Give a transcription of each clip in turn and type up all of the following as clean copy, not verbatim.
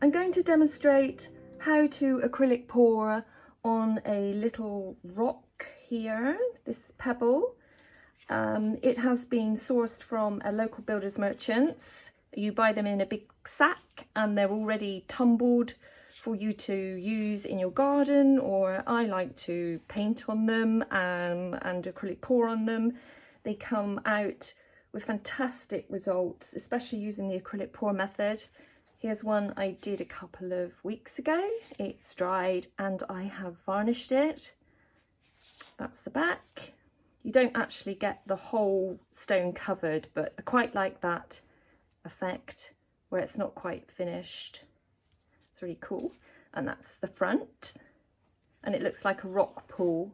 I'm going to demonstrate how to acrylic pour on a little rock here, this pebble. It has been sourced from a local builder's merchants. You buy them in a big sack and they're already tumbled for you to use in your garden, or I like to paint on them and acrylic pour on them. They come out with fantastic results, especially using the acrylic pour method. Here's one I did a couple of weeks ago. It's dried and I have varnished it. That's the back. You don't actually get the whole stone covered, but I quite like that effect where it's not quite finished. It's really cool. And that's the front, and it looks like a rock pool.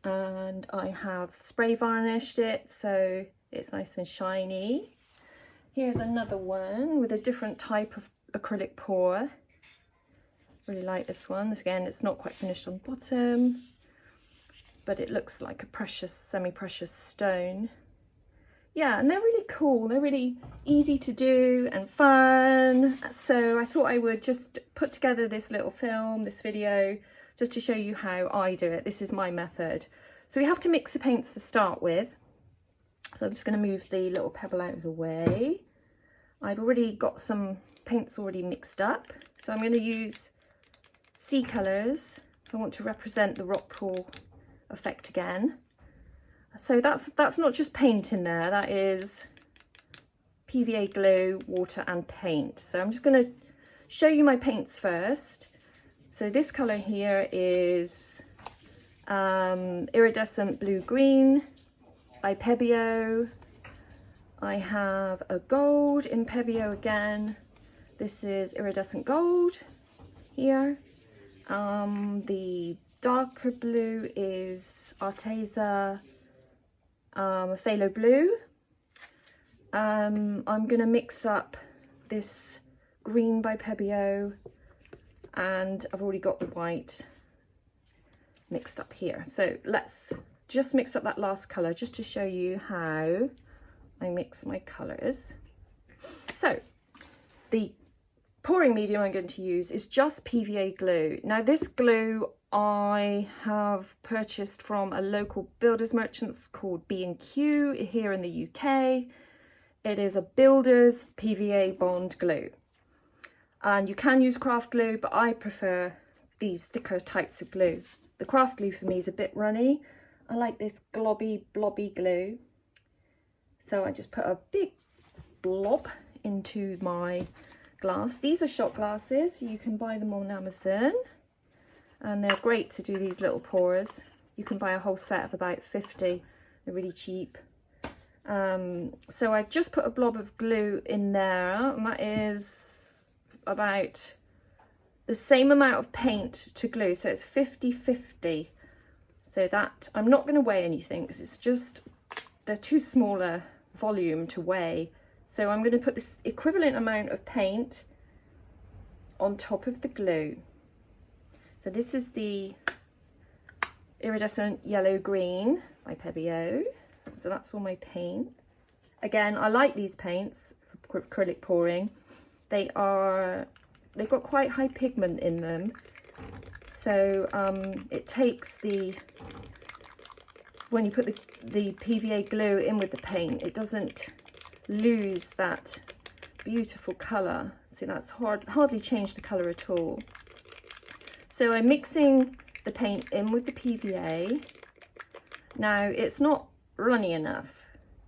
And I have spray varnished it so it's nice and shiny. Here's another one with a different type of acrylic pour. Really like this one. Again, it's not quite finished on the bottom, but it looks like a precious, semi-precious stone. Yeah, and they're really cool. They're really easy to do and fun. So I thought I would just put together this little film, this video, just to show you how I do it. This is my method. So we have to mix the paints to start with. So I'm just going to move the little pebble out of the way. I've already got some paints already mixed up. So I'm going to use sea colours. So I want to represent the rock pool effect again. So that's not just paint in there, that is PVA glue, water and paint. So I'm just going to show you my paints first. So this colour here is Iridescent Blue Green by Pebeo. I have a gold in Pebeo again. This is Iridescent Gold here. The darker blue is Arteza Phthalo Blue. I'm going to mix up this green by Pebeo, and I've already got the white mixed up here. So let's just mix up that last colour just to show you how I mix my colours. So the pouring medium I'm going to use is just PVA glue. Now this glue I have purchased from a local builder's merchants called B&Q here in the UK. It is a builder's PVA Bond glue. And you can use craft glue, but I prefer these thicker types of glue. The craft glue for me is a bit runny. I like this blobby glue. So I just put a big blob into my glass. These are shot glasses. You can buy them on Amazon. And they're great to do these little pours. You can buy a whole set of about 50. They're really cheap. So I've just put a blob of glue in there, and that is about the same amount of paint to glue. So it's 50-50. So that, I'm not going to weigh anything because it's just, they're too small a volume to weigh. So I'm going to put this equivalent amount of paint on top of the glue. So this is the Iridescent Yellow Green by Pebeo. So that's all my paint. Again, I like these paints for acrylic pouring. They've got quite high pigment in them. So it takes when you put the PVA glue in with the paint, it doesn't lose that beautiful colour. See, that's hardly changed the colour at all. So I'm mixing the paint in with the PVA. Now it's not runny enough.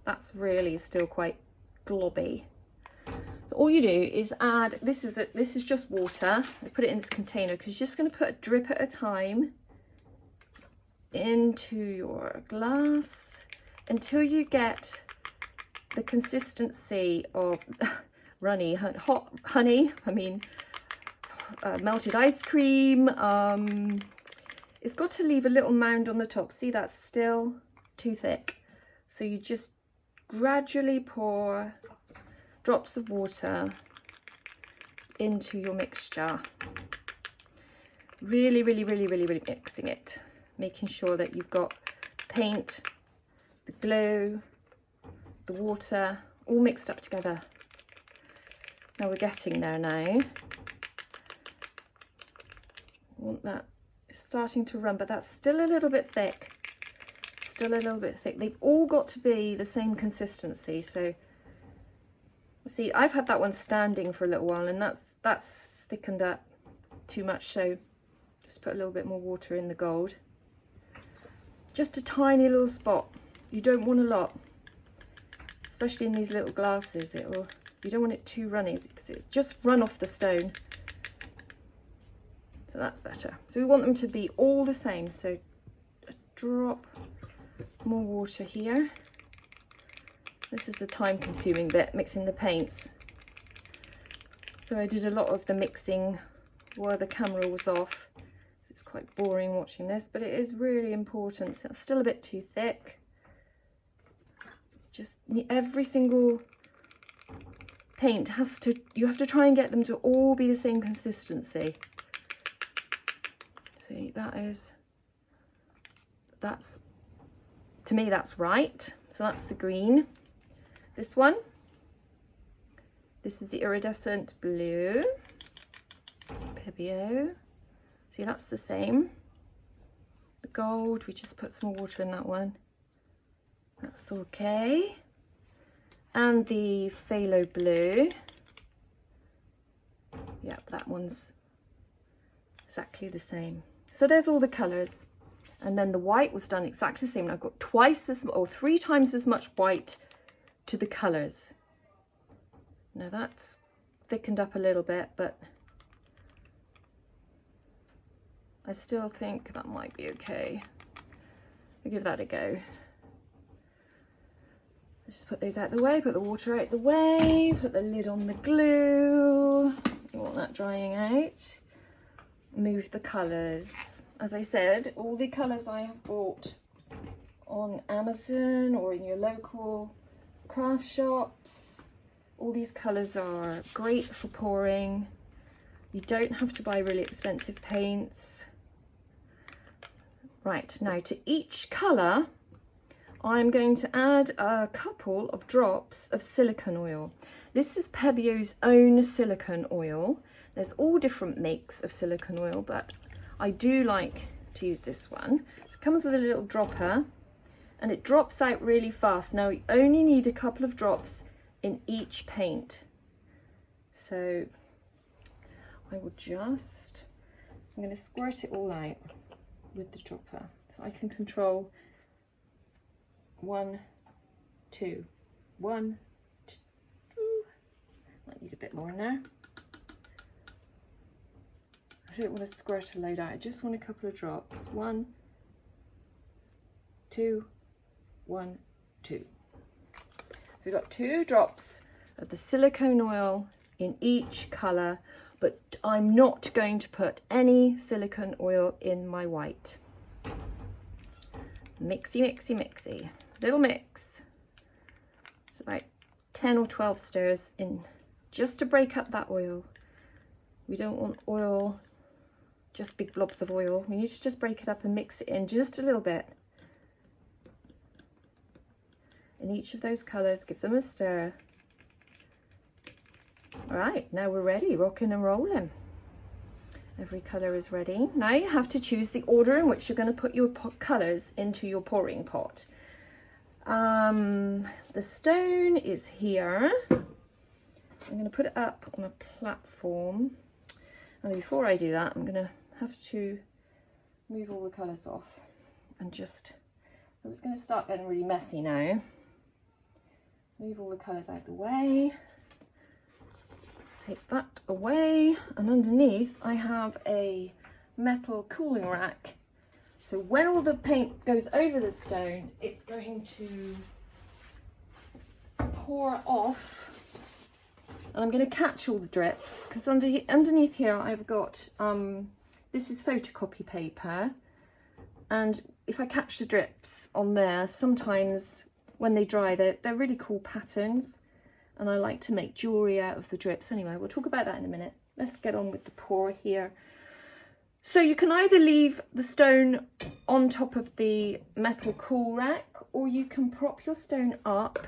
That's really still quite globby. So all you do is add, this is just water. I put it in this container because you're just going to put a drip at a time into your glass until you get the consistency of runny hot honey. Melted ice cream. It's got to leave a little mound on the top. See, that's still too thick. So you just gradually pour drops of water into your mixture. Really mixing it. Making sure that you've got paint, the glue, the water, all mixed up together. Now we're getting there now. want that, it's starting to run, but that's still a little bit thick. Still a little bit thick. They've all got to be the same consistency. So see, I've had that one standing for a little while, and that's thickened up too much. So just put a little bit more water in the gold. Just a tiny little spot. You don't want a lot, especially in these little glasses. You don't want it too runny, because it just run off the stone. So that's better. So we want them to be all the same. So a drop more water here. This is the time consuming bit, mixing the paints. So I did a lot of the mixing while the camera was off. It's quite boring watching this, but it is really important. So it's still a bit too thick. Just every single paint has to, you have to try and get them to all be the same consistency. See, that's, to me, that's right. So that's the green. This one, this is the iridescent blue, Pebeo. See, that's the same. The gold, we just put some more water in that one. That's okay. And the phthalo blue. Yep, that one's exactly the same. So there's all the colours. And then the white was done exactly the same. I've got twice as, or 3 times as much white to the colours. Now that's thickened up a little bit, but I still think that might be okay. I'll give that a go. Just put those out the way, put the water out the way, put the lid on the glue. You want that drying out. Move the colours. As I said, all the colours I have bought on Amazon or in your local craft shops, all these colours are great for pouring. You don't have to buy really expensive paints. Right, now to each colour, I'm going to add a couple of drops of silicone oil. This is Pebeo's own silicone oil. There's all different makes of silicone oil, but I do like to use this one. It comes with a little dropper and it drops out really fast. Now you only need a couple of drops in each paint. So I will just, I'm going to squirt it all out with the dropper so I can control 1, 2, 1, 2. Might need a bit more in there. I don't want to squirt a load out, I just want a couple of drops. 1, 2, 1, 2. So we've got 2 drops of the silicone oil in each colour, but I'm not going to put any silicone oil in my white. Mixy, mixy, mixy. Little mix. It's about 10 or 12 stirs in, just to break up that oil. We don't want oil, just big blobs of oil. We need to just break it up and mix it in just a little bit. In each of those colours, give them a stir. All right, now we're ready, rocking and rolling. Every colour is ready. Now you have to choose the order in which you're going to put your colours into your pouring pot. The stone is here. I'm going to put it up on a platform. And before I do that, I'm going to have to move all the colours off and just, because it's going to start getting really messy now. Move all the colours out of the way. Take that away, and underneath I have a metal cooling rack. So when all the paint goes over the stone, it's going to pour off. And I'm going to catch all the drips, because underneath here I've got, this is photocopy paper, and if I catch the drips on there, sometimes when they dry, they're really cool patterns, and I like to make jewellery out of the drips. Anyway, we'll talk about that in a minute. Let's get on with the pour here. So you can either leave the stone on top of the metal cool rack, or you can prop your stone up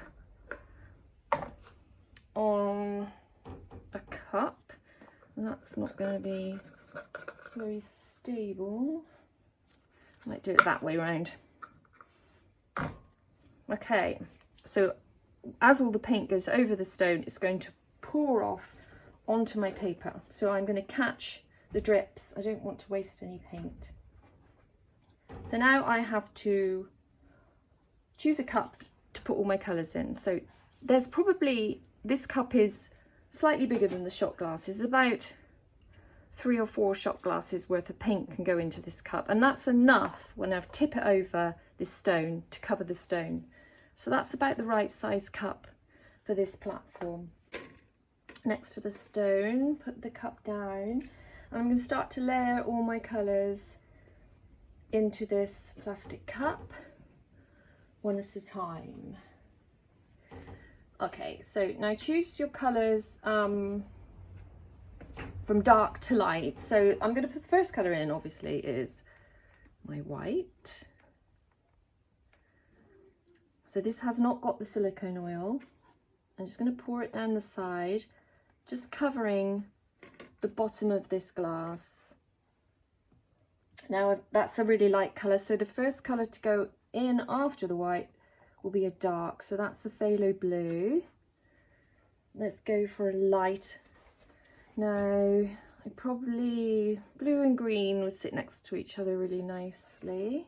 on a cup, and that's not going to be very stable. I might do it that way round. Okay, so as all the paint goes over the stone, it's going to pour off onto my paper. So I'm going to catch the drips. I don't want to waste any paint. So now I have to choose a cup to put all my colours in. So there's probably, this cup is slightly bigger than the shot glasses. About 3 or 4 shot glasses worth of paint can go into this cup, and that's enough when I tip it over this stone to cover the stone. So that's about the right size cup for this platform. Next to the stone, put the cup down, and I'm going to start to layer all my colours into this plastic cup one at a time. Okay, so now choose your colours from dark to light. So I'm going to put the first colour in, obviously, is my white. So this has not got the silicone oil. I'm just going to pour it down the side, just covering the bottom of this glass. Now that's a really light colour, so the first colour to go in after the white will be a dark, so that's the phthalo blue. Let's go for a light. Now I probably, blue and green would sit next to each other really nicely.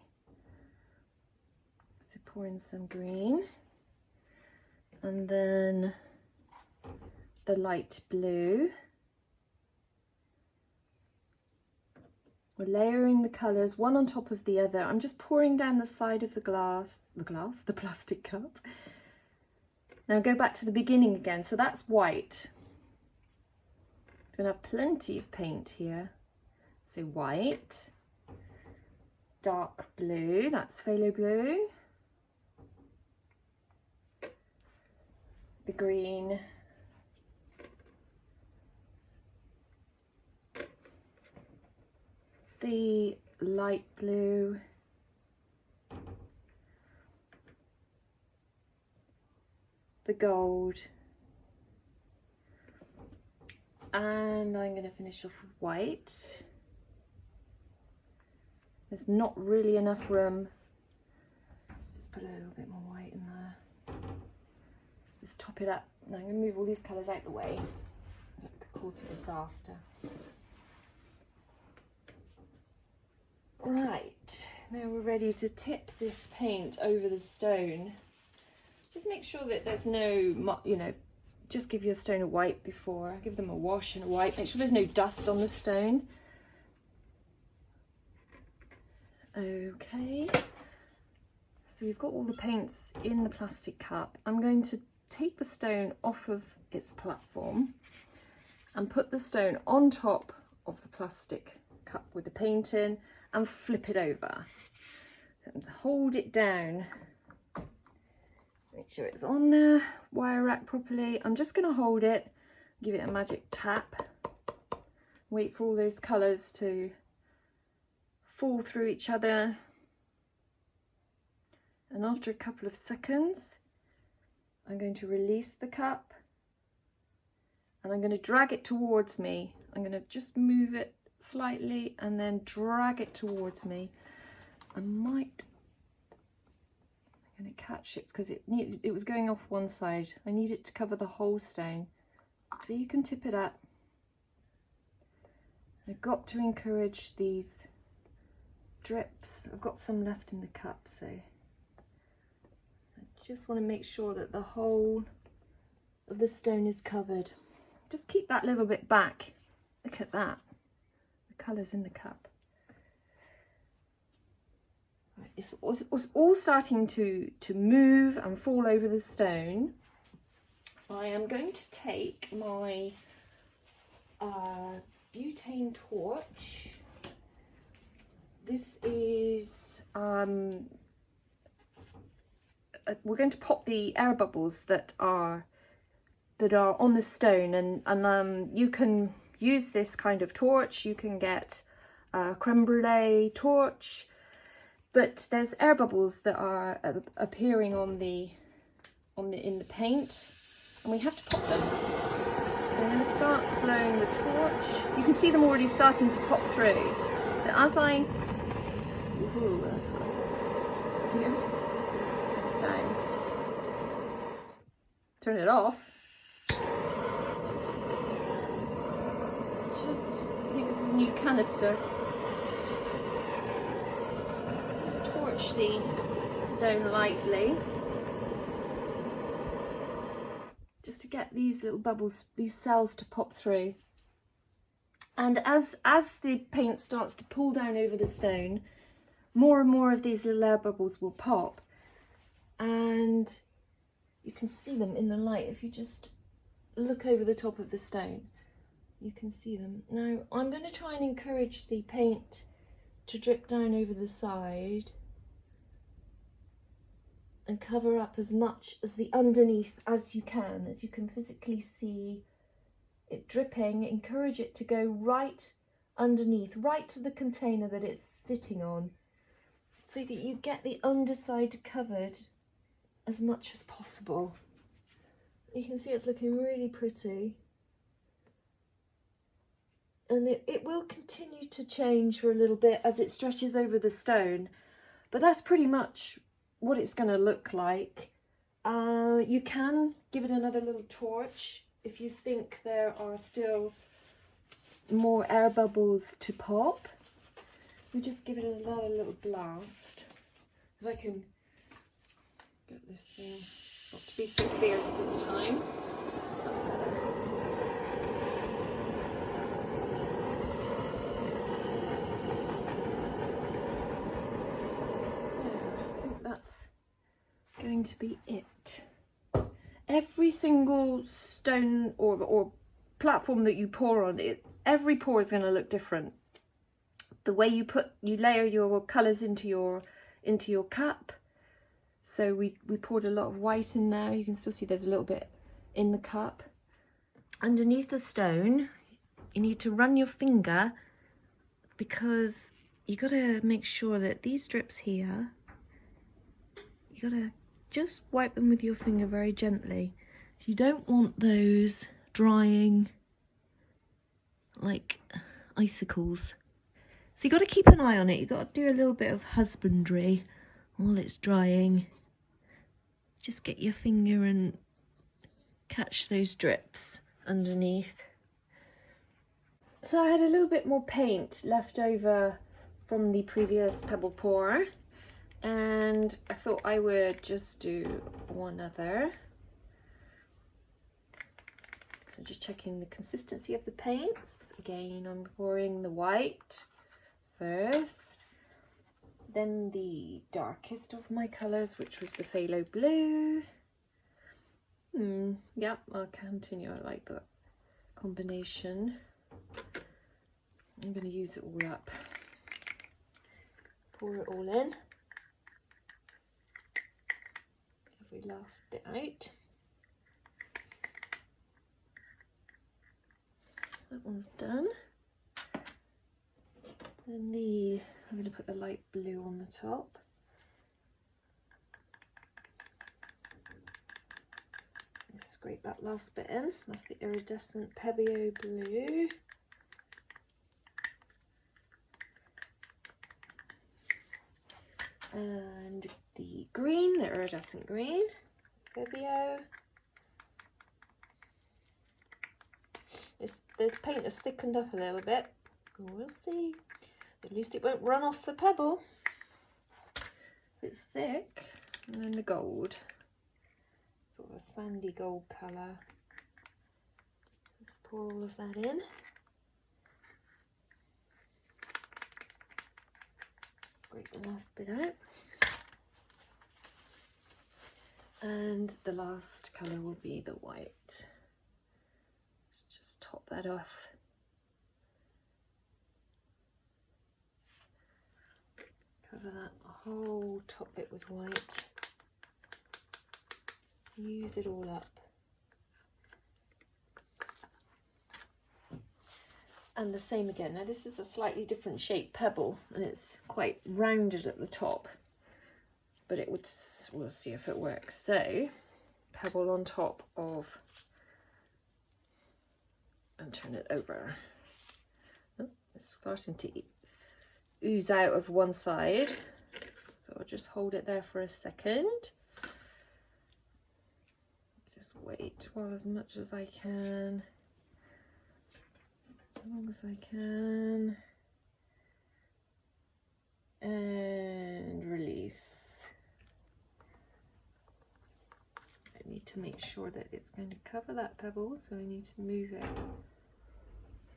So pour in some green, and then the light blue. We're layering the colours one on top of the other. I'm just pouring down the side of the plastic cup. Now go back to the beginning again. So that's white. I'm going to have plenty of paint here. So white, dark blue, that's phthalo blue, the green, the light blue, the gold, and I'm going to finish off with white. There's not really enough room. Let's just put a little bit more white in there. Let's top it up. Now I'm going to move all these colours out the way. That could cause a disaster. Right, now we're ready to tip this paint over the stone. Just make sure that there's no, just give your stone a wipe before. Give them a wash and a wipe. Make sure there's no dust on the stone. Okay, so we've got all the paints in the plastic cup. I'm going to take the stone off of its platform and put the stone on top of the plastic cup with the paint in and flip it over. And hold it down. Make sure it's on the wire rack properly. I'm just going to hold it, give it a magic tap, wait for all those colours to fall through each other, and after a couple of seconds I'm going to release the cup and I'm going to drag it towards me. I'm going to just move it slightly and then drag it towards me. I'm going to catch it because it was going off one side. I need it to cover the whole stone, so you can tip it up. I've got to encourage these drips. I've got some left in the cup, so I just want to make sure that the whole of the stone is covered. Just keep that little bit back. Look at that, the colours in the cup. Right, it's all starting to move and fall over the stone. I am going to take my butane torch. This is, we're going to pop the air bubbles that are on the stone, and you can use this kind of torch. You can get a creme brulee torch, but there's air bubbles that are appearing in the paint, and we have to pop them. So I'm going to start blowing the torch. You can see them already starting to pop through. as I, ooh, that's fierce. Down. Turn it off. I think this is a new canister. Just torch the stone lightly. Just to get these little bubbles, these cells to pop through. And as the paint starts to pull down over the stone, more and more of these little air bubbles will pop. And you can see them in the light if you just look over the top of the stone. You can see them. Now I'm going to try and encourage the paint to drip down over the side and cover up as much as the underneath as you can physically see it dripping. Encourage it to go right underneath, right to the container that it's sitting on, so that you get the underside covered as much as possible. You can see it's looking really pretty. And it will continue to change for a little bit as it stretches over the stone, but that's pretty much what it's going to look like. You can give it another little torch if you think there are still more air bubbles to pop. We just give it another little blast. If I can get this thing not to be so fierce this time. That's better. That's going to be it. Every single stone or platform that you pour on it, every pour is going to look different. The way you layer your colours into your cup. So we poured a lot of white in there. You can still see there's a little bit in the cup. Underneath the stone, you need to run your finger, because you got to make sure that these drips here, you got to just wipe them with your finger very gently. You don't want those drying like icicles. So you got to keep an eye on it. You got to do a little bit of husbandry while it's drying. Just get your finger and catch those drips underneath. So I had a little bit more paint left over from the previous Pebble Pour, and I thought I would just do one other. So just checking the consistency of the paints. Again, I'm pouring the white first, then the darkest of my colours, which was the phthalo blue. Yeah, I'll continue. I like that combination. I'm going to use it all up. Pour it all in. Every last bit out. That one's done. Then I'm going to put the light blue on the top. Scrape that last bit in. That's the Iridescent Pebeo blue. And the green, the Iridescent green, Pebeo. This paint has thickened up a little bit. We'll see. At least it won't run off the pebble. It's thick. And then the gold. Sort of a sandy gold colour. Just pour all of that in. Scrape the last bit out. And the last colour will be the white. Let's just top that off. Cover that whole top bit with white. Use it all up. And the same again. Now this is a slightly different shaped pebble and it's quite rounded at the top, but it would, we'll see if it works. So pebble on top of, and turn it over. Oh, it's starting to ooze out of one side. So I'll just hold it there for a second. Just wait for as much as I can. As long as I can. And release. I need to make sure that it's going to cover that pebble, so I need to move it.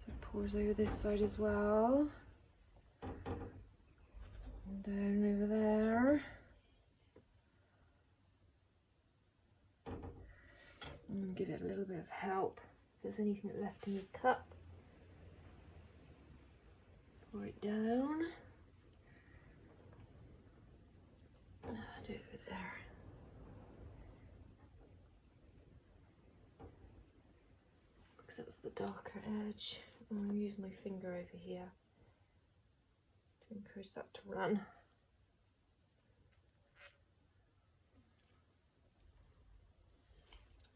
So it pours over this side as well. And down over there. And give it a little bit of help. If there's anything left in your cup, pour it down. Do it over there. Because that's the darker edge. I'll use my finger over here to encourage that to run.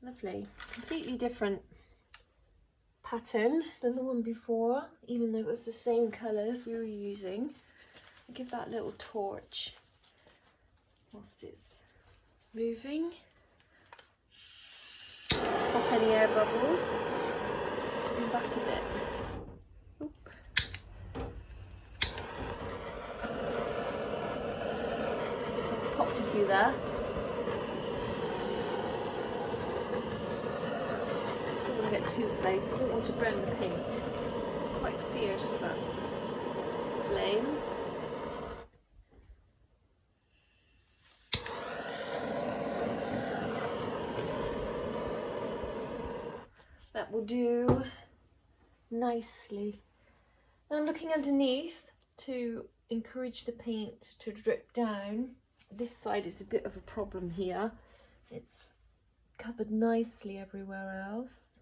Lovely. Completely different pattern than the one before, even though it was the same colours we were using. I'll give that little torch whilst it's moving. Pop any air bubbles. Come back a bit. Oop. Popped a few there. Don't want to get too close. I don't want to burn the paint. It's quite fierce, that flame. That will do nicely. I'm looking underneath to encourage the paint to drip down. This side is a bit of a problem here. It's covered nicely everywhere else.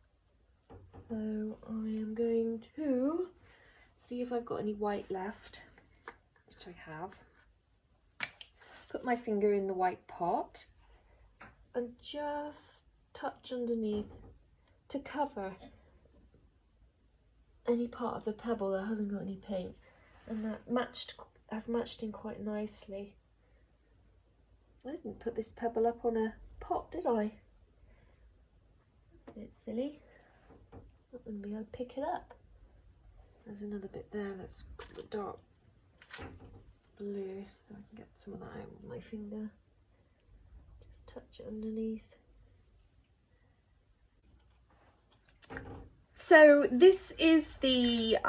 So I am going to see if I've got any white left, which I have. Put my finger in the white pot and just touch underneath to cover any part of the pebble that hasn't got any paint, and that has matched in quite nicely. I didn't put this pebble up on a pot, did I? That's a bit silly. Not going to be able to pick it up. There's another bit there that's the dark blue, so I can get some of that out with my finger. Just touch it underneath. So this is the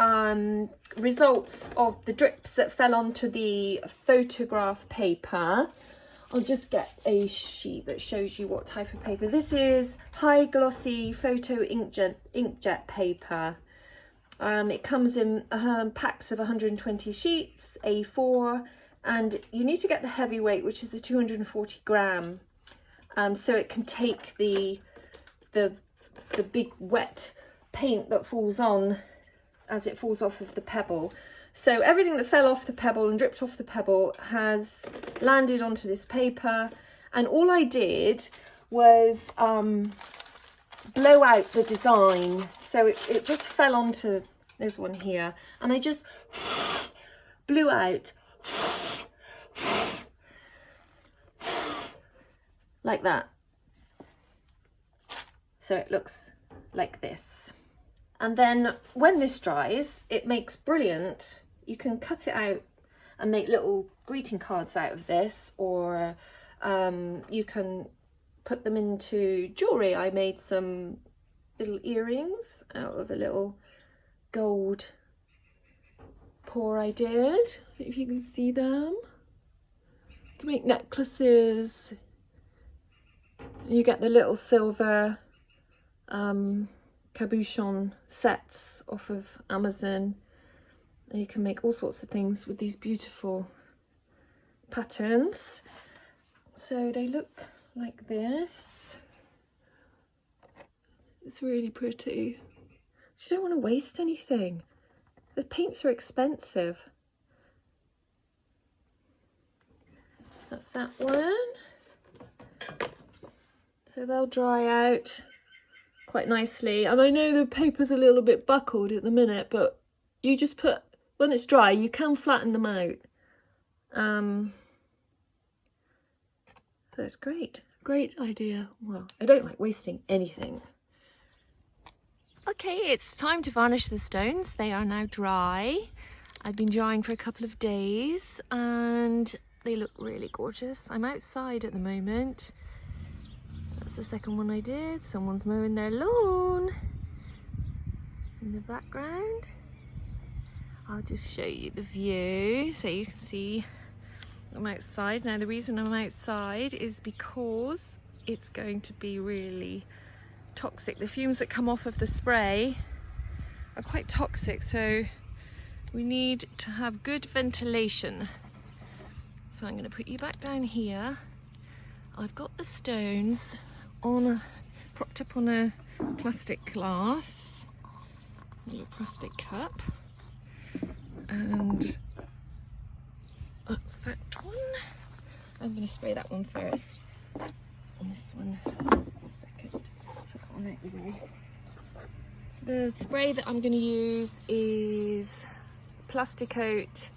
results of the drips that fell onto the photograph paper. I'll just get a sheet that shows you what type of paper. This is high glossy photo inkjet paper. It comes in packs of 120 sheets, A4, and you need to get the heavyweight, which is the 240 gram, so it can take the big wet paint that falls on as it falls off of the pebble. So everything that fell off the pebble and dripped off the pebble has landed onto this paper, and all I did was blow out the design. So it just fell onto, there's one here, and I just blew out like that. So it looks like this. And then when this dries, it makes brilliant. You can cut it out and make little greeting cards out of this, or you can put them into jewellery. I made some little earrings out of a little gold pour I did, if you can see them. You can make necklaces. You get the little silver cabochon sets off of Amazon, and you can make all sorts of things with these beautiful patterns. So they look like this. It's really pretty. You don't want to waste anything. The paints are expensive. That's that one. So they'll dry out quite nicely, and I know the paper's a little bit buckled at the minute, but you just put when it's dry, you can flatten them out. So it's great. Great idea. Well, I don't like wasting anything. Okay, it's time to varnish the stones. They are now dry. I've been drying for a couple of days and they look really gorgeous. I'm outside at the moment. That's the second one I did. Someone's mowing their lawn in the background. I'll just show you the view so you can see I'm outside. Now the reason I'm outside is because it's going to be really toxic. The fumes that come off of the spray are quite toxic, so we need to have good ventilation. So I'm going to put you back down here. I've got the stones propped up on a plastic glass, a little plastic cup, and that's that one. I'm going to spray that one first, and this one second. Let's put that one out of the way. The spray that I'm going to use is Plasticoat,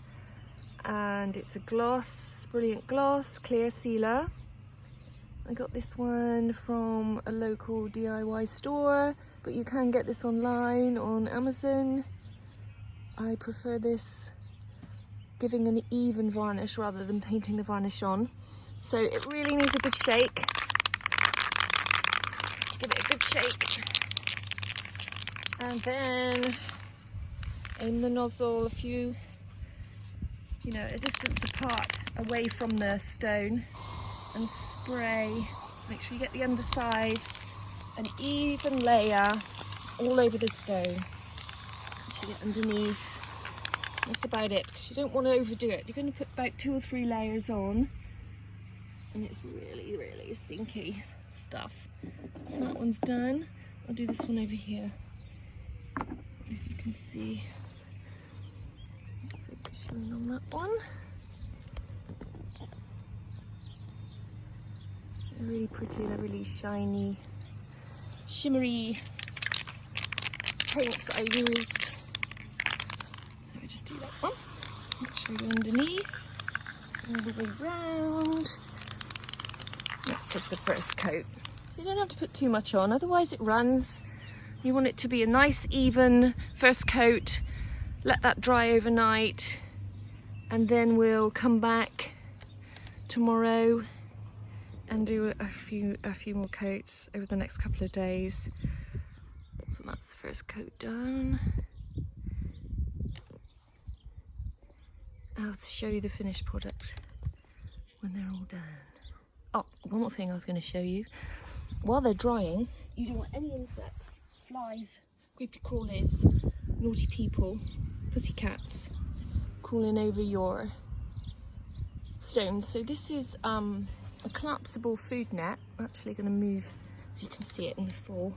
and it's a gloss, brilliant gloss, clear sealer. I got this one from a local DIY store, but you can get this online on Amazon. I prefer this giving an even varnish rather than painting the varnish on. So it really needs a good shake. Give it a good shake. And then aim the nozzle a distance apart away from the stone and spray. Make sure you get the underside, an even layer all over the stone. You get underneath. That's about it, because you don't want to overdo it. You're going to put about 2 or 3 layers on, and it's really, really stinky stuff. So that one's done. I'll do this one over here. If you can see, focusing on that one. They're really pretty. They're really shiny, shimmery paints I used. Just do that one. Make sure you're underneath, all the way round. That's just the first coat. So you don't have to put too much on, otherwise it runs. You want it to be a nice, even first coat. Let that dry overnight, and then we'll come back tomorrow and do a few more coats over the next couple of days. So that's the first coat done. I'll show you the finished product when they're all done. Oh, one more thing I was going to show you. While they're drying, you don't want any insects, flies, creepy crawlies, naughty people, pussycats crawling over your stones. So this is a collapsible food net. I'm actually going to move so you can see it in the full.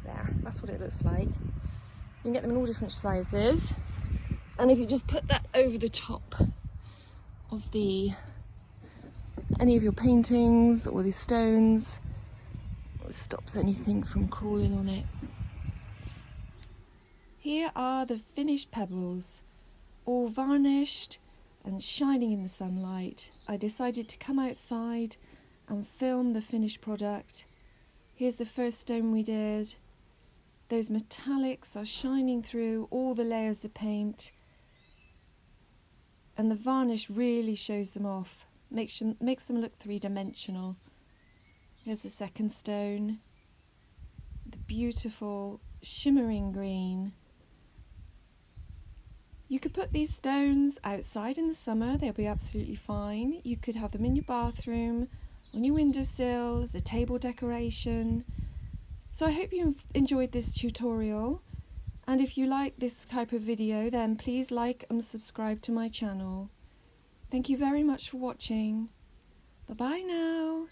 There, that's what it looks like. You can get them in all different sizes. And if you just put that over the top of any of your paintings or these stones, it stops anything from crawling on it. Here are the finished pebbles, all varnished and shining in the sunlight. I decided to come outside and film the finished product. Here's the first stone we did. Those metallics are shining through all the layers of paint. And the varnish really shows them off, makes them look three-dimensional. Here's the second stone, the beautiful shimmering green. You could put these stones outside in the summer, they'll be absolutely fine. You could have them in your bathroom, on your windowsill, as a table decoration. So I hope you enjoyed this tutorial. And if you like this type of video, then please like and subscribe to my channel. Thank you very much for watching. Bye bye now.